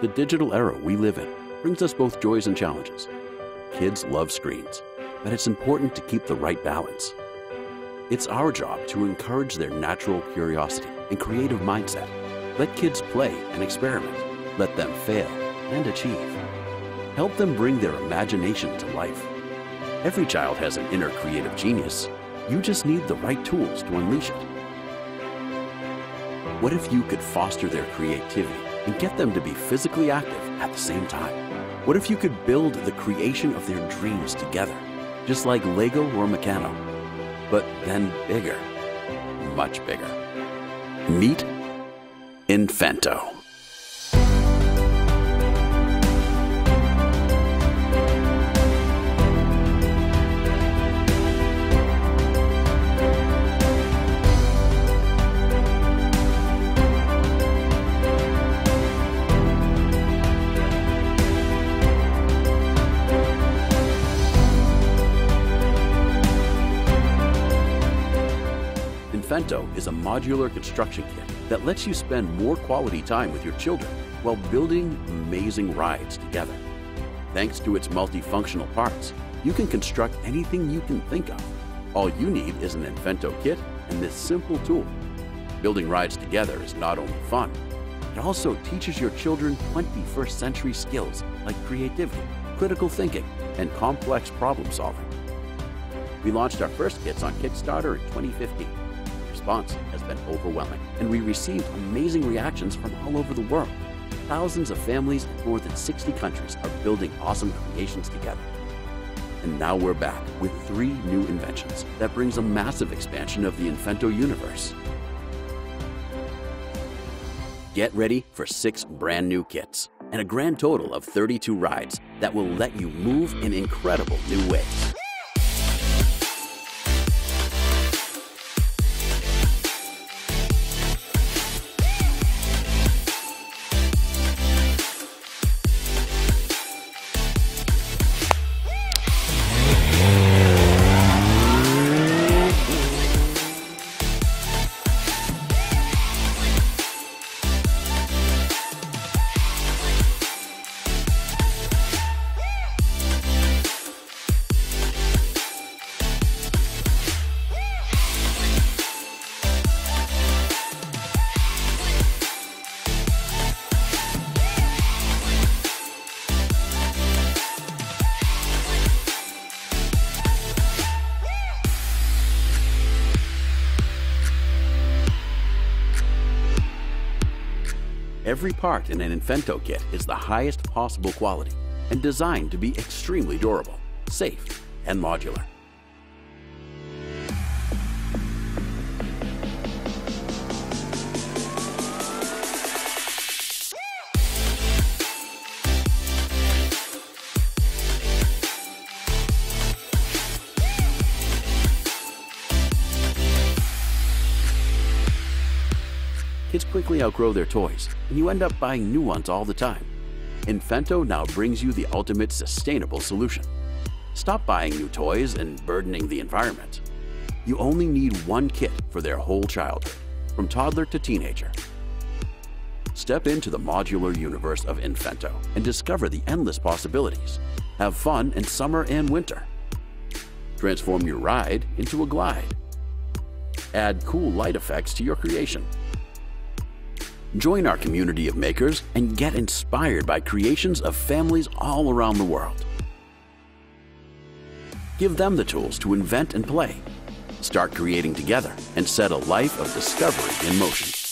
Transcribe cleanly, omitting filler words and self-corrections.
The digital era we live in brings us both joys and challenges. Kids love screens, but it's important to keep the right balance. It's our job to encourage their natural curiosity and creative mindset. Let kids play and experiment. Let them fail and achieve. Help them bring their imagination to life. Every child has an inner creative genius. You just need the right tools to unleash it. What if you could foster their creativity and get them to be physically active at the same time? What if you could build the creation of their dreams together, just like Lego or Meccano, but then bigger, much bigger? Meet Infento. Infento is a modular construction kit that lets you spend more quality time with your children while building amazing rides together. Thanks to its multifunctional parts, you can construct anything you can think of. All you need is an Infento kit and this simple tool. Building rides together is not only fun, it also teaches your children 21st century skills like creativity, critical thinking, and complex problem solving. We launched our first kits on Kickstarter in 2015. Response has been overwhelming, and we received amazing reactions from all over the world. Thousands of families in more than 60 countries are building awesome creations together. And now we're back with 3 new inventions that brings a massive expansion of the Infento universe. Get ready for 6 brand new kits and a grand total of 32 rides that will let you move in incredible new ways. Every part in an Infento kit is the highest possible quality and designed to be extremely durable, safe, and modular. Kids quickly outgrow their toys, and you end up buying new ones all the time. Infento now brings you the ultimate sustainable solution. Stop buying new toys and burdening the environment. You only need one kit for their whole childhood, from toddler to teenager. Step into the modular universe of Infento and discover the endless possibilities. Have fun in summer and winter. Transform your ride into a glide. Add cool light effects to your creation. Join our community of makers and get inspired by creations of families all around the world. Give them the tools to invent and play. Start creating together and set a life of discovery in motion.